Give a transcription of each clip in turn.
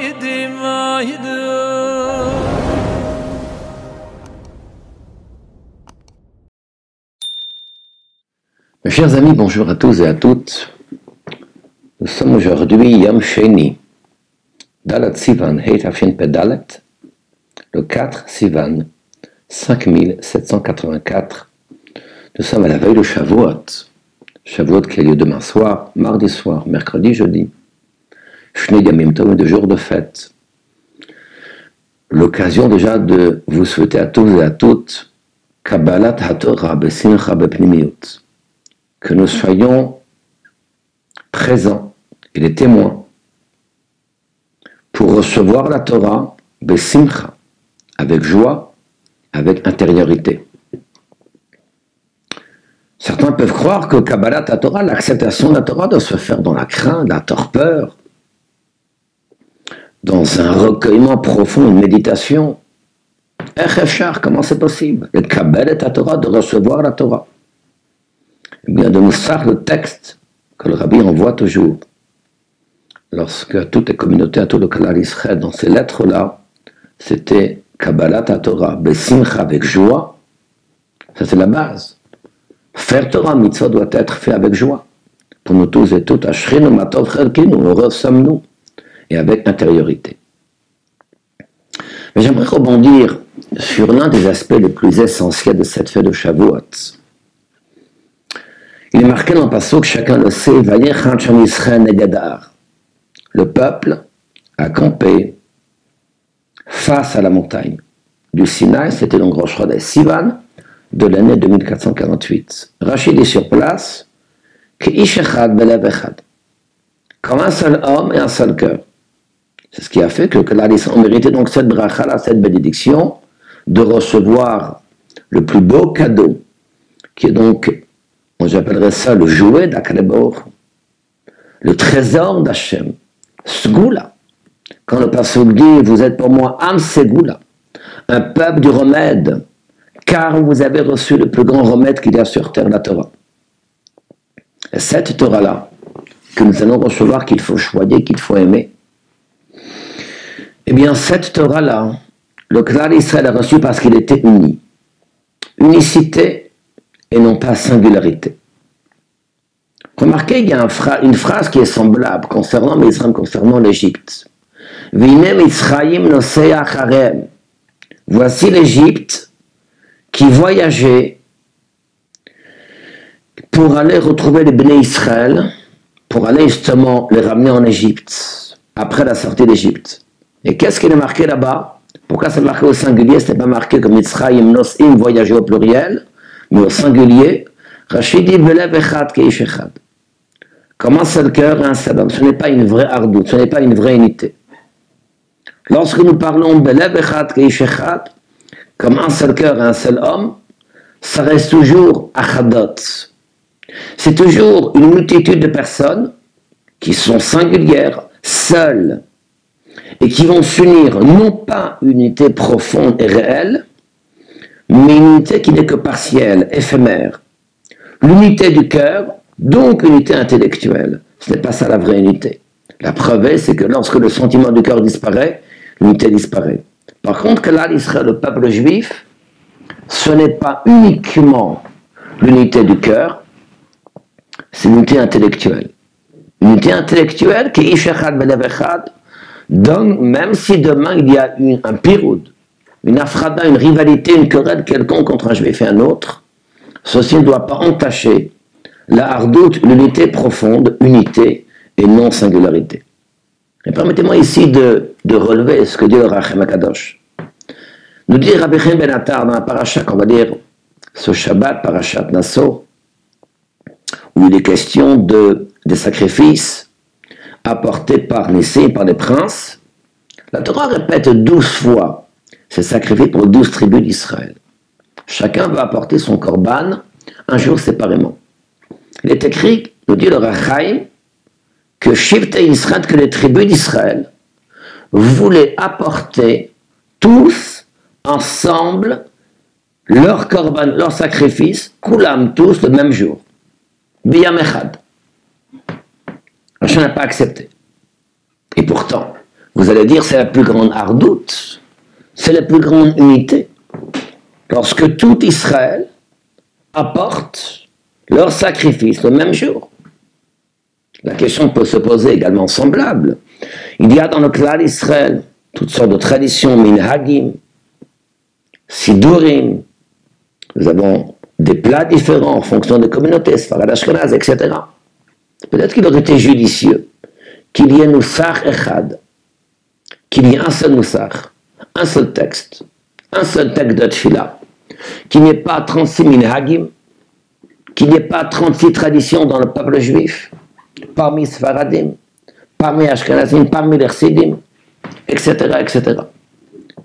Mes chers amis, bonjour à tous et à toutes. Nous sommes aujourd'hui Yom Sheni, Dalet Sivan, Heit Afshin Pedalet, le 4 Sivan, 5784. Nous sommes à la veille de Shavuot. Shavuot qui a lieu demain soir, mardi soir, mercredi, jeudi. Shnei Yamim Tovim, de jours de fête. L'occasion déjà de vous souhaiter à tous et à toutes Kabbalat HaTorah Besimcha Bepnimiut. Que nous soyons présents et des témoins pour recevoir la Torah Besimcha, avec joie, avec intériorité. Certains peuvent croire que Kabbalat HaTorah, l'acceptation de la Torah, doit se faire dans la crainte, la torpeur, dans un recueillement profond, une méditation. Echefchar, comment c'est possible? Le Kabbalat HaTorah, de recevoir la Torah. Eh bien, de Moussar, le texte que le Rabbi envoie toujours, lorsque à toute la communauté, à tout le Kalal Israël, dans ces lettres-là, c'était Kabbalat HaTorah, Besimcha, avec joie. Ça, c'est la base. Faire Torah Mitzvah doit être fait avec joie. Pour nous tous et toutes, Ashrenu Matov Chelkenu, heureux sommes-nous, et avec intériorité. Mais j'aimerais rebondir sur l'un des aspects les plus essentiels de cette fête de Shavuot. Il est marqué dans le passage, chacun le sait, Vayechan Sham Yisraël Negadar. Le peuple a campé face à la montagne du Sinaï, c'était donc Rosh Chodesh Sivan de l'année 2448. Rachid est sur place, K'ish Echad Belev Echad, comme un seul homme et un seul cœur. C'est ce qui a fait que l'Israël méritait donc cette bracha, cette bénédiction, de recevoir le plus beau cadeau, qui est donc, moi j'appellerais ça le jouet d'Akalebor, le trésor d'Hachem, Sgoula. Quand le Passouk dit, vous êtes pour moi Am Ségoula, un peuple du remède, car vous avez reçu le plus grand remède qu'il y a sur terre, la Torah. Et cette Torah-là, que nous allons recevoir, qu'il faut choyer, qu'il faut aimer, eh bien cette Torah-là, le Klal Israël a reçu parce qu'il était uni. Unicité et non pas singularité. Remarquez, il y a une phrase qui est semblable concernant Israël, concernant l'Égypte. Voici l'Égypte qui voyageait pour aller retrouver les Béné Israël, pour aller justement les ramener en Égypte, après la sortie d'Égypte. Et qu'est-ce qui est marqué là-bas? Pourquoi c'est marqué au singulier? Ce n'est pas marqué comme Mitzrayim Nosim, voyager au pluriel, mais au singulier. Rachid dit Belev Echad Keish Echad. Comme un seul cœur et un seul homme. Ce n'est pas une vraie ardoute, ce n'est pas une vraie unité. Lorsque nous parlons Belev Echad Keish Echad, comme un seul cœur et un seul homme, ça reste toujours Achadot. C'est toujours une multitude de personnes qui sont singulières, seules, et qui vont s'unir, non pas une unité profonde et réelle, mais une unité qui n'est que partielle, éphémère. L'unité du cœur, donc unité intellectuelle. Ce n'est pas ça la vraie unité. La preuve, c'est que lorsque le sentiment du cœur disparaît, l'unité disparaît. Par contre, que là, l'Israël, le peuple juif, ce n'est pas uniquement l'unité du cœur, c'est l'unité intellectuelle. L'unité intellectuelle qui est Ishechad Belev Echad. Donc, même si demain il y a un piroud, une afrada, une rivalité, une querelle quelconque entre un juif et un autre, ceci ne doit pas entacher la hardoute, l'unité profonde, unité et non singularité. Et permettez-moi ici de relever ce que dit le Rachem Akadosh. Nous dit Rabbi Chaim Ben Attar dans la paracha qu'on va lire ce Shabbat, parachat Nassau, où il est question des sacrifices apportés par Nissim, par les princes. La Torah répète 12 fois ces sacrifices pour 12 tribus d'Israël. Chacun va apporter son korban un jour séparément. Il est écrit, nous dit le Rachaim, que Shivtei Israël, que les tribus d'Israël voulaient apporter tous ensemble leur korban, leur sacrifice, kulam tous le même jour. Biyam Echad. Hachem n'a pas accepté. Et pourtant, Vous allez dire, c'est la plus grande hardoute, c'est la plus grande unité. Lorsque tout Israël apporte leur sacrifice le même jour. La question peut se poser également semblable. Il y a dans le clan d'Israël toutes sortes de traditions, minhagim, sidurim. Nous avons des plats différents en fonction des communautés, Sfarad, Ashkenaz, etc. Peut-être qu'il aurait été judicieux qu'il y ait Nusach Echad, qu'il y ait un seul Nusach, un seul texte de Tfila, qu'il n'y ait pas 36 minhagim, qu'il n'y ait pas 36 traditions dans le peuple juif, parmi Sfaradim, parmi Ashkenazim, parmi les Chassidim, etc., etc.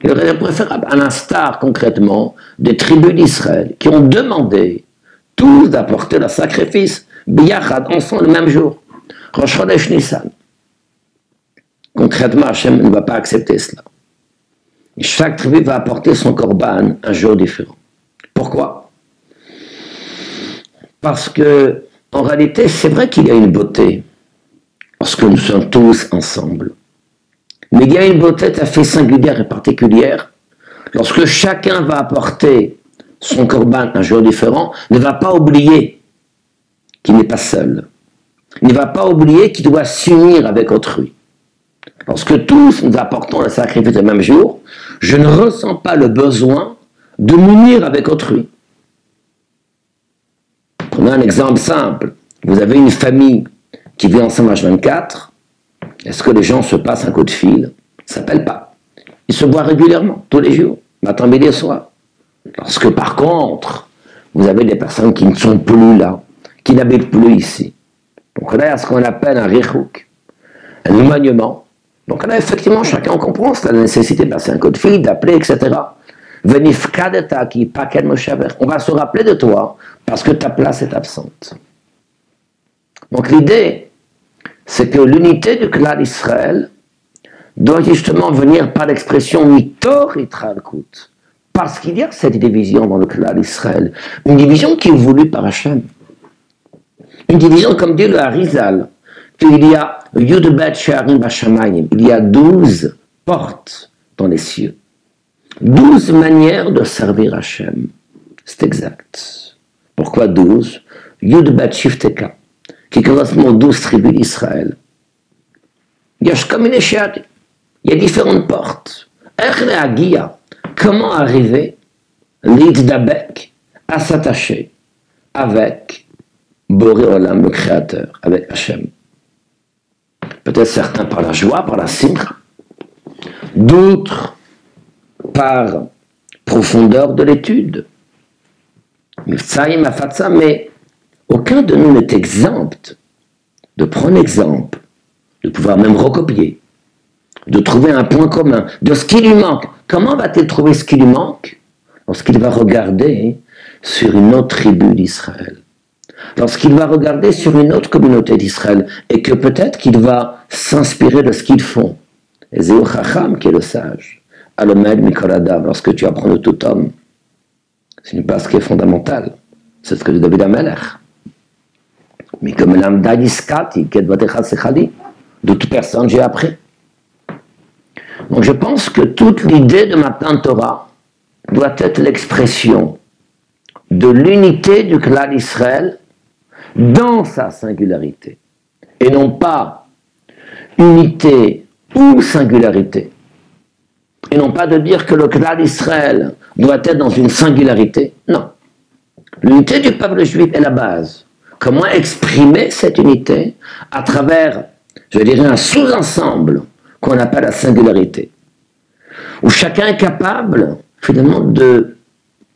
Il aurait été préférable, à l'instar concrètement des tribus d'Israël qui ont demandé tous d'apporter leur sacrifice, biyachad, ensemble le même jour, Rosh Chodesh Nissan. Concrètement, Hachem ne va pas accepter cela. Et chaque tribu va apporter son korban un jour différent. Pourquoi? Parce que, en réalité, c'est vrai qu'il y a une beauté lorsque nous sommes tous ensemble. Mais il y a une beauté tout à fait singulière et particulière lorsque chacun va apporter son korban un jour différent, ne va pas oublier qu'il n'est pas seul. Il ne va pas oublier qu'il doit s'unir avec autrui. Lorsque tous nous apportons le sacrifice le même jour, je ne ressens pas le besoin de m'unir avec autrui. Prenons un exemple simple. Vous avez une famille qui vit ensemble à H24. Est-ce que les gens se passent un coup de fil? Ça ne s'appelle pas. Ils se voient régulièrement, tous les jours, matin, midi et soir. Lorsque par contre, vous avez des personnes qui ne sont plus là, qui n'habitent plus ici. Donc là, il y a ce qu'on appelle un richouk, un éloignement. Donc là, effectivement, chacun comprend la nécessité de passer un coup de fil, d'appeler, etc. Venifkadeta qui paquet moshaver. On va se rappeler de toi parce que ta place est absente. Donc l'idée, c'est que l'unité du clan d'Israël doit justement venir par l'expression mitor itralkut. Parce qu'il y a cette division dans le clan d'Israël. Une division qui est voulue par Hachem. Une division, comme dit le Harizal, qu'il y a Yudbet She'arim Bashamayim, il y a 12 portes dans les cieux. 12 manières de servir Hachem. C'est exact. Pourquoi 12? Yudbet Shifteka, qui correspond aux 12 tribus d'Israël. Il y a différentes portes. Comment arriver, l'Iddabek, à s'attacher avec Boré Olam, le Créateur, avec Hachem. Peut-être certains par la joie, par la simcha, d'autres par profondeur de l'étude. Mais aucun de nous n'est exempt de prendre exemple, de pouvoir même recopier, de trouver un point commun, de ce qui lui manque. Comment va-t-il trouver ce qui lui manque? Lorsqu'il va regarder sur une autre tribu d'Israël. Lorsqu'il va regarder sur une autre communauté d'Israël et que peut-être qu'il va s'inspirer de ce qu'ils font. Et Zéou Chacham, qui est le sage, Alomed Mikoladam, lorsque tu apprends de tout homme, c'est une base qui est fondamentale. C'est ce que dit David Amelech. Mais comme l'amda diskati, de toute personne, j'ai appris. Donc je pense que toute l'idée de Matan Torah doit être l'expression de l'unité du clan d'Israël dans sa singularité, et non pas unité ou singularité, et non pas de dire que le clan d'Israël doit être dans une singularité, non. L'unité du peuple juif est la base. Comment exprimer cette unité? À travers, je dirais, un sous-ensemble qu'on appelle la singularité, où chacun est capable, finalement, de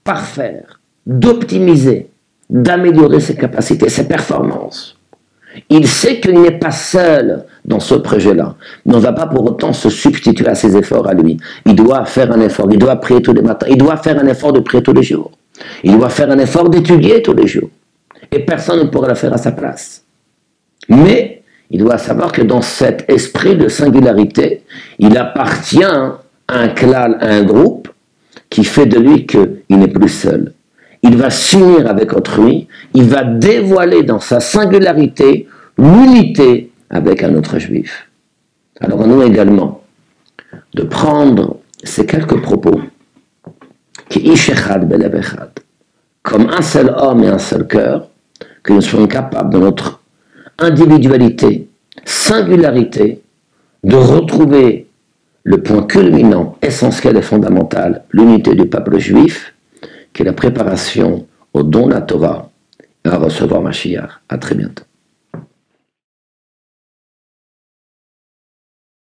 parfaire, d'optimiser, d'améliorer ses capacités, ses performances. Il sait qu'il n'est pas seul dans ce projet-là, mais on ne va pas pour autant se substituer à ses efforts à lui. Il doit faire un effort, il doit prier tous les matins, il doit faire un effort de prier tous les jours, il doit faire un effort d'étudier tous les jours, et personne ne pourra le faire à sa place. Mais il doit savoir que dans cet esprit de singularité, il appartient à un clan, à un groupe, qui fait de lui qu'il n'est plus seul. Il va s'unir avec autrui, il va dévoiler dans sa singularité l'unité avec un autre juif. Alors nous également, de prendre ces quelques propos, qui ish echad belev echad, comme un seul homme et un seul cœur, que nous soyons capables de notre individualité, singularité, de retrouver le point culminant, essentiel et fondamental, l'unité du peuple juif, qui est la préparation au don de la Torah et à recevoir Mashiach. À très bientôt.